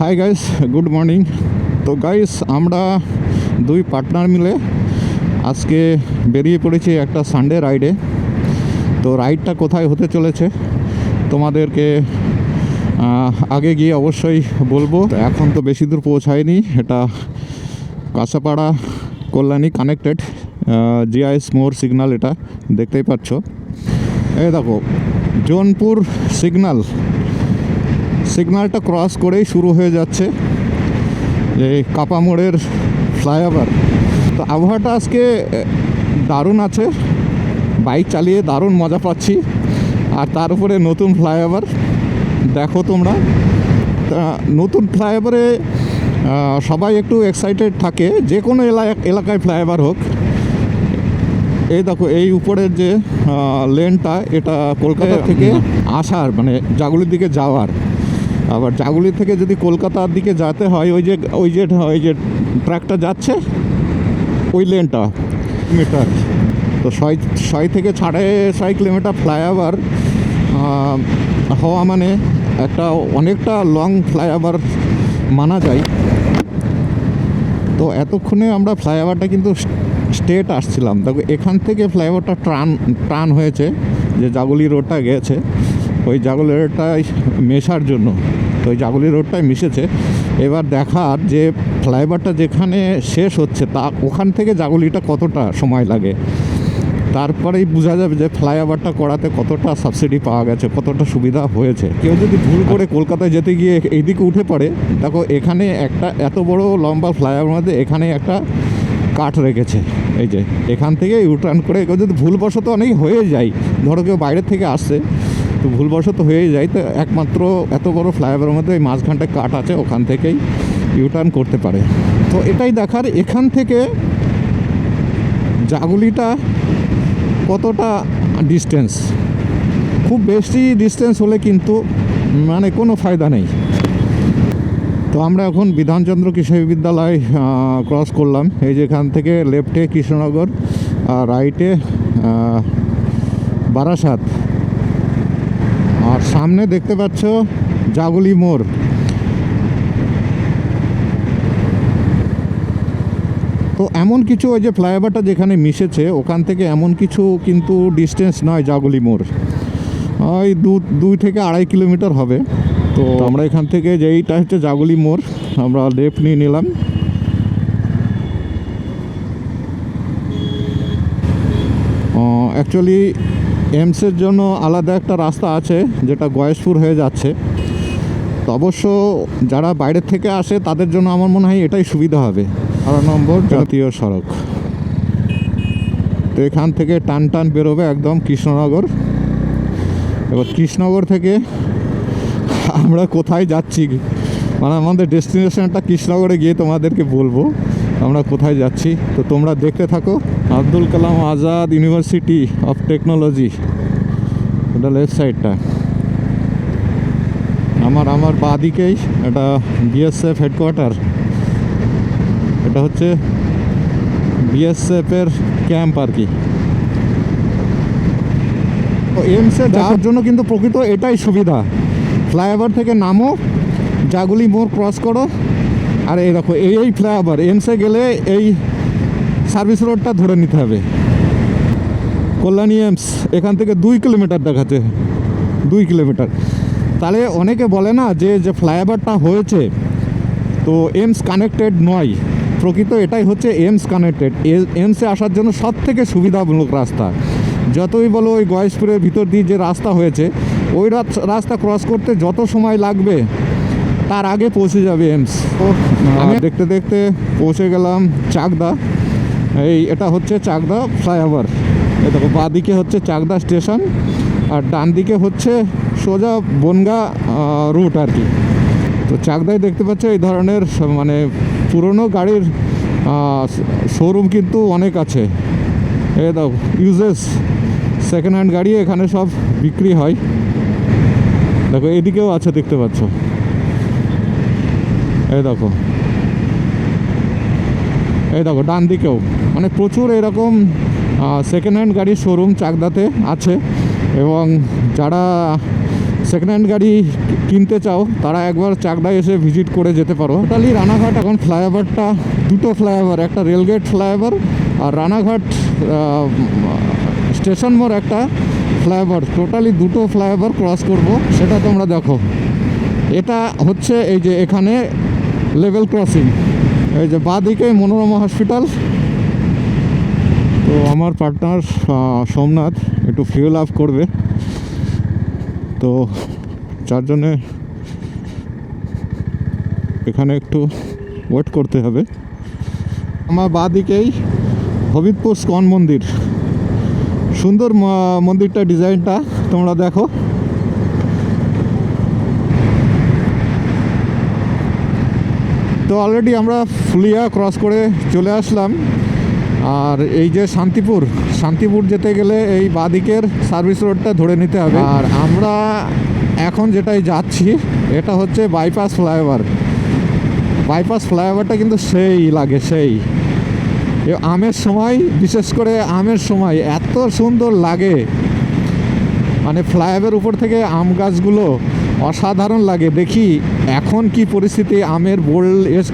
Hi guys, good morning. তো guys, আমরা দুই পার্টনার মিলে আজকে বেরিয়ে পড়েছি একটা সানডে রাইডে। তো রাইডটা কোথায় হতে চলেছে তোমাদেরকে আগে গিয়ে অবশ্যই বলবো। এখন তো বেশি দূর পৌঁছায়নি, এটা কাঁচাপাড়া কল্যাণী কানেক্টেড জিআইএস মোড় সিগন্যাল, এটা দেখতেই পাচ্ছ। এই দেখো জোনপুর সিগন্যালটা ক্রস করেই শুরু হয়ে যাচ্ছে এই কাপা মোড়ের ফ্লাইওভার। তো আবহাওয়াটা আজকে দারুণ আছে, বাইক চালিয়ে দারুণ মজা পাচ্ছি। আর তার উপরে নতুন ফ্লাইওভার দেখো তোমরা। নতুন ফ্লাইওভারে সবাই একটু এক্সাইটেড থাকে, যে কোনো এলাকায় ফ্লাইওভার হোক। এই দেখো এই উপরের যে লেনটা, এটা কলকাতা থেকে আসার মানে জাগুলির দিকে যাওয়ার। আবার জাগুলি থেকে যদি কলকাতার দিকে যেতে হয়, ওই যে ট্র্যাকটা যাচ্ছে ওই লেনটা মিটার। তো 6 থেকে 6.5 কিলোমিটার ফ্লাইওভার হওয়া মানে একটা অনেকটা লং ফ্লাইওভার মানা যায়। তো এতক্ষণে আমরা ফ্লাইওভারটা কিন্তু স্ট্রেট আসছিলাম, দেখো এখান থেকে ফ্লাইওভারটা টার্ন হয়েছে, যে জাগুলি রোডটা গেছে ওই জাগুলি রোডটায় মেশার জন্য। তো ওই জাগুলি রোডটায় মিশেছে। এবার দেখার যে ফ্লাইওভারটা যেখানে শেষ হচ্ছে তা ওখান থেকে জাগুলিটা কতটা সময় লাগে, তারপরেই বোঝা যাবে যে ফ্লাইওভারটা করাতে কতটা সাবসিডি পাওয়া গেছে, কতটা সুবিধা হয়েছে। কেউ যদি ভুল করে কলকাতায় যেতে গিয়ে এইদিকে উঠে পড়ে, দেখো এখানে একটা এত বড় লম্বা ফ্লাইওভার মধ্যে এখানে একটা কাট রেখেছে। এই যে এখান থেকে ইউটার্ন করে কেউ যদি ভুলবশত অনেক হয়ে যায়, ধরো কেউ বাইরের থেকে আসছে তো ভুলবশত হয়ে যায়, তো একমাত্র এত বড় ফ্লাইওভারের মধ্যে এই মাঝখানটায় কাট আছে, ওখান থেকেই ইউটার্ন করতে পারে। তো এটাই দেখার এখান থেকে জাগুলিটা কতটা ডিস্টেন্স। খুব বেশি ডিস্টেন্স হলে কিন্তু মানে কোনো ফায়দা নেই। তো আমরা এখন বিধানচন্দ্র কৃষি বিদ্যালয় ক্রস করলাম। এই যেখান থেকে লেফটে কৃষ্ণনগর আর রাইটে বারাসাত, আর সামনে দেখতে পাচ্ছ জাগুলি মোড়। তো এমন কিছু ওই যে ফ্লাইওভারটা যেখানে মিশেছে ওখান থেকে এমন কিছু কিন্তু ডিস্টেন্স নয় জাগুলি মোড়, ওই 2 থেকে 2.5 কিলোমিটার হবে। তো আমরা এখান থেকে যেইটা হচ্ছে জাগুলি মোড়, আমরা লেফট নিয়ে নিলাম। অ্যাকচুয়ালি এমসের জন্য আলাদা একটা রাস্তা আছে যেটা গয়েশপুর হয়ে যাচ্ছে। তো অবশ্য যারা বাইরের থেকে আসে তাদের জন্য আমার মনে হয় এটাই সুবিধা হবে। 12 নম্বর জাতীয় সড়ক। তো এখান থেকে টান বেরোবে একদম কৃষ্ণনগর। এবার কৃষ্ণনগর থেকে আমরা কোথায় যাচ্ছি, মানে আমাদের ডেস্টিনেশনটা কৃষ্ণনগরে গিয়ে তোমাদেরকে বলবো আমরা কোথায় যাচ্ছি। তো তোমরা দেখতে থাকো। Abdul Kalam Azad university of technology, এটা লেফট সাইডটা। আমার বাঁ দিকেই এটা বিএসএফ হেডকোয়ার্টার, এটা হচ্ছে বিএসএফের ক্যাম্প আর কি। তো এমসে যাওয়ার জন্য কিন্তু প্রকৃত এটাই সুবিধা, ফ্লাইওভার থেকে নামো, জাগুলি মোড় ক্রস করো, আর এই দেখো এই ফ্লাইওভার এমসে গেলে এই সার্ভিস রোডটা ধরে নিতে হবে। কল্যাণী এমস এখান থেকে 2 কিলোমিটার দেখাচ্ছে, 2 কিলোমিটার। তাহলে অনেকে বলে না যে ফ্লাইওভারটা হয়েছে তো এমস কানেক্টেড নয়, প্রকৃত এটাই হচ্ছে এমস কানেক্টেড। এমসে আসার জন্য সব থেকে সুবিধামূলক রাস্তা। যতই বলো ওই গয়েশপুরের ভিতর দিয়ে যে রাস্তা হয়েছে, ওই রাস্তা ক্রস করতে যত সময় লাগবে তার আগে পৌঁছে যাবে এমস। তো আমি দেখতে দেখতে পৌঁছে গেলাম চাকদা। এটা হচ্ছে চাকদা ফ্লাইওভার। এই দেখো বাঁ দিকে হচ্ছে চাকদা স্টেশন, আর ডান দিকে হচ্ছে সোজা বনগা রুট আর কি। তো চাকদায় দেখতে পাচ্ছ এই ধরনের মানে পুরনো গাড়ির শোরুম কিন্তু অনেক আছে। এই দাও ইউজেস সেকেন্ড হ্যান্ড গাড়ি এখানে সব বিক্রি হয়। দেখো এদিকেও আছে, দেখতে পাচ্ছ। এই দেখো ডান দিকেও মানে প্রচুর এরকম সেকেন্ড হ্যান্ড গাড়ির শোরুম চাকদাতে আছে। এবং যারা সেকেন্ড হ্যান্ড গাড়ি কিনতে চাও তারা একবার চাকদায় এসে ভিজিট করে যেতে পারো। টোটালি রানাঘাট এখন ফ্লাইওভারটা দুটো ফ্লাইওভার, একটা রেলগেট ফ্লাইওভার আর রানাঘাট স্টেশন মোড় একটা ফ্লাইওভার, টোটালি দুটো ফ্লাইওভার ক্রস করব, সেটা তোমরা দেখো। এটা হচ্ছে এই যে এখানে লেভেল ক্রসিং, এই যে বাঁদিকে মনোরমা হসপিটাল। তো আমার পার্টনার সোমনাথ একটু ফিউল আপ করবে, তো যার জন্যে এখানে একটু ওয়েট করতে হবে। আমার বাঁদিকেই হবিবপুর স্কন মন্দির, সুন্দর মন্দিরটা, ডিজাইনটা তোমরা দেখো। তো অলরেডি আমরা ফুলিয়া ক্রস করে চলে আসলাম। আর এই যে শান্তিপুর যেতে গেলে এই বাঁদিকের সার্ভিস রোডটা ধরে নিতে হবে। আর আমরা এখন যেটাই যাচ্ছি এটা হচ্ছে বাইপাস ফ্লাইওভারটা কিন্তু সেই লাগে, সেই আমের সময়, বিশেষ করে আমের সময় এত সুন্দর লাগে, মানে ফ্লাইওভারের উপর থেকে আম গাছগুলো অসাধারণ লাগে। দেখি এখন কি পরিস্থিতি, আমের বোল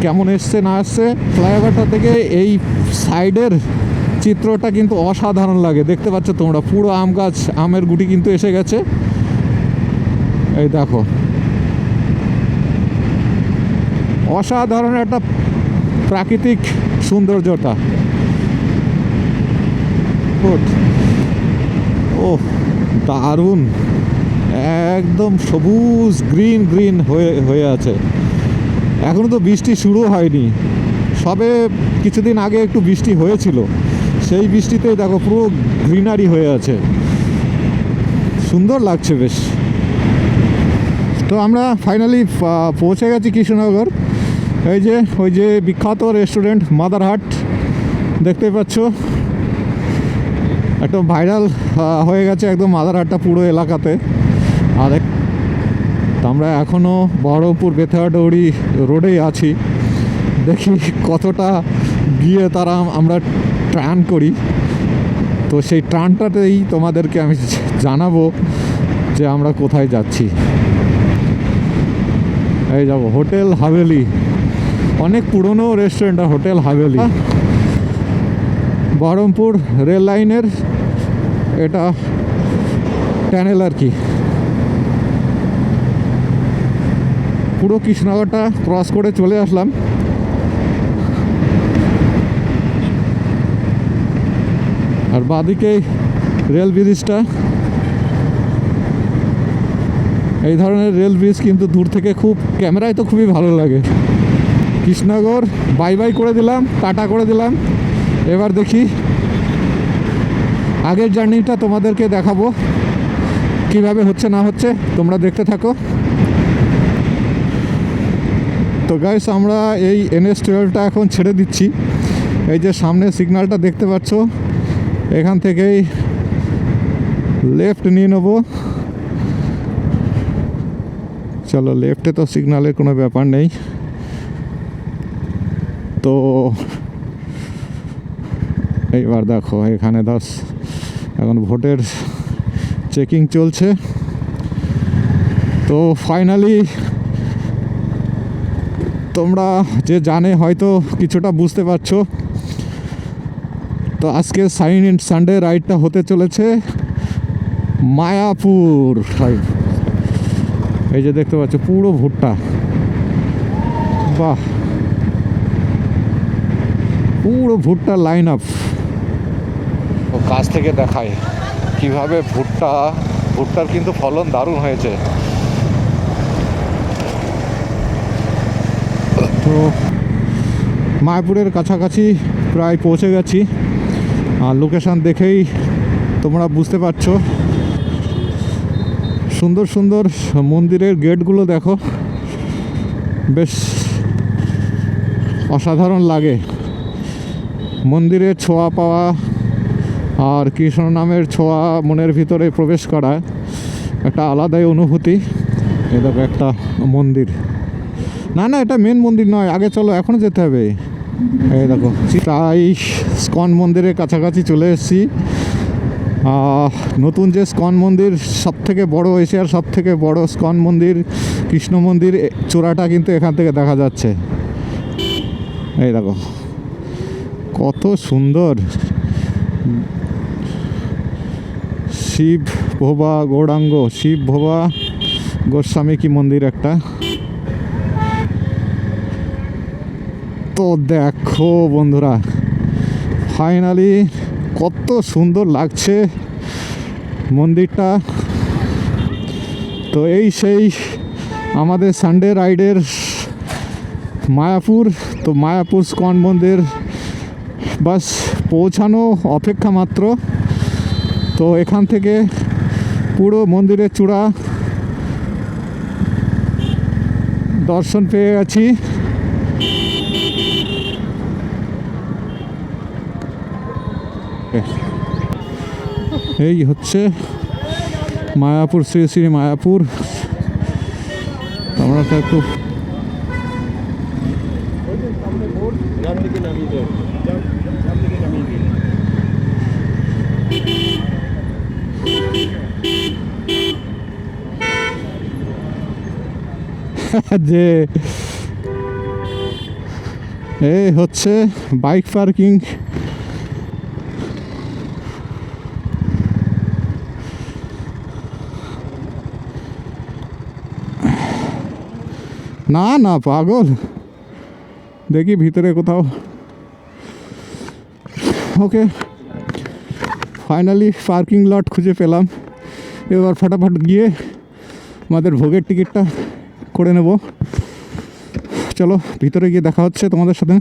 কেমন এসছে না আসছে। ফ্লাইওভারটা থেকে এই সাইডের চিত্রটা কিন্তু অসাধারণ লাগে, দেখতে পাচ্ছ তোমরা, পুরো আম গাছ, আমের গুটি কিন্তু এসে গেছে। এই দেখো, অসাধারণ একটা প্রাকৃতিক সৌন্দর্যতা। ও দারুণ, একদম সবুজ গ্রিন হয়ে আছে। এখনও তো বৃষ্টি শুরু হয়নি, সবে কিছুদিন আগে একটু বৃষ্টি হয়েছিল, সেই বৃষ্টিতেই দেখো পুরো গ্রিনারি হয়ে আছে, সুন্দর লাগছে বেশ। তো আমরা ফাইনালি পৌঁছে গেছি কৃষ্ণনগর। ওই যে বিখ্যাত রেস্টুরেন্ট মাদার হাট দেখতে পাচ্ছ, একদম ভাইরাল হয়ে গেছে একদম মাদার হাটটা পুরো এলাকাতে। আর আমরা এখনও বহরমপুর বেথুয়াডৌড়ি রোডেই আছি, দেখি কতটা গিয়ে আমরা ট্রান করি। তো সেই ট্রানটাতেই তোমাদেরকে আমি জানাবো যে আমরা কোথায় যাচ্ছি। এই যাব হোটেল হাভেলি, অনেক পুরনো restaurant hotel Haveli, Baharampur rail লাইনের এটা টানেল আর কি। পুরো কৃষ্ণনগরটা ক্রস করে চলে আসলাম। আর বাঁদিকে রেল ব্রিজটা, এই ধরনের রেল ব্রিজ কিন্তু দূর থেকে খুব, ক্যামেরায় তো খুবই ভালো লাগে। কৃষ্ণনগর বাই করে দিলাম, টাটা করে দিলাম। এবার দেখি আগের জার্নিটা তোমাদেরকে দেখাবো কিভাবে হচ্ছে না হচ্ছে, তোমরা দেখতে থাকো। তো গাইস, আমরা এই NH-12টা এখন ছেড়ে দিচ্ছি। এই যে সামনে সিগন্যালটা দেখতে পাচ্ছ, এখান থেকেই লেফট নিয়ে নেব। চলো, লেফটে তো সিগন্যালের কোনো ব্যাপার নেই। তো এইবার দেখো এখানে এখন ভোটের চেকিং চলছে। তো ফাইনালি তোমরা যে জানে হয়তো কিছুটা বুঝতে পারছো। তো আজকে সানডে রাইডটা হতে চলেছে মায়াপুর। এই যে দেখতে পাচ্ছ পুরো ভুট্টা, বাহ, পুরো ভুট্টার লাইন আপ। কাছ থেকে দেখায় কিভাবে ভুট্টার কিন্তু ফলন দারুণ হয়েছে। তো মায়াপুরের কাছাকাছি প্রায় পৌঁছে গেছি, আর লোকেশান দেখেই তোমরা বুঝতে পারছো। সুন্দর সুন্দর মন্দিরের গেটগুলো দেখো, বেশ অসাধারণ লাগে। মন্দিরের ছোঁয়া পাওয়া আর কৃষ্ণ নামের ছোঁয়া মনের ভিতরে প্রবেশ করা একটা আলাদাই অনুভূতি। এ দেখো একটা মন্দির, না এটা মেন মন্দির নয়, আগে চলো, এখনও যেতে হবে। এই দেখো প্রায় স্কন মন্দিরের কাছাকাছি চলে এসেছি। নতুন যে স্কন মন্দির, সব থেকে বড় এশিয়ার সব থেকে বড় স্কন মন্দির, কৃষ্ণ মন্দির চূড়াটা কিন্তু এখান থেকে দেখা যাচ্ছে। এই দেখো কত সুন্দর। শিব ভোবা গৌরাঙ্গ, শিব ভোবা গোস্বামী কি মন্দির একটা। তো দেখো বন্ধুরা, ফাইনালি কত সুন্দর লাগছে মন্দিরটা। তো এই সেই আমাদের সানডে রাইডের মায়াপুর। তো মায়াপুর স্কন মন্দির বাস পৌঁছানো অপেক্ষা মাত্র। তো এখান থেকে পুরো মন্দিরের চূড়া দর্শন পেয়ে গেছি। এই হচ্ছে মায়াপুর, শ্রী শ্রী মায়াপুর। আমরা তো একটু যে এই হচ্ছে বাইক পার্কিং। না না পাগল, দেখি ভিতরে কোথাও। ওকে, ফাইনালি পার্কিং লট খুঁজে পেলাম। এবার ফটাফট গিয়ে আমাদের ভোগের টিকিটটা করে নেব। চলো ভিতরে গিয়ে দেখা হচ্ছে তোমাদের সাথে।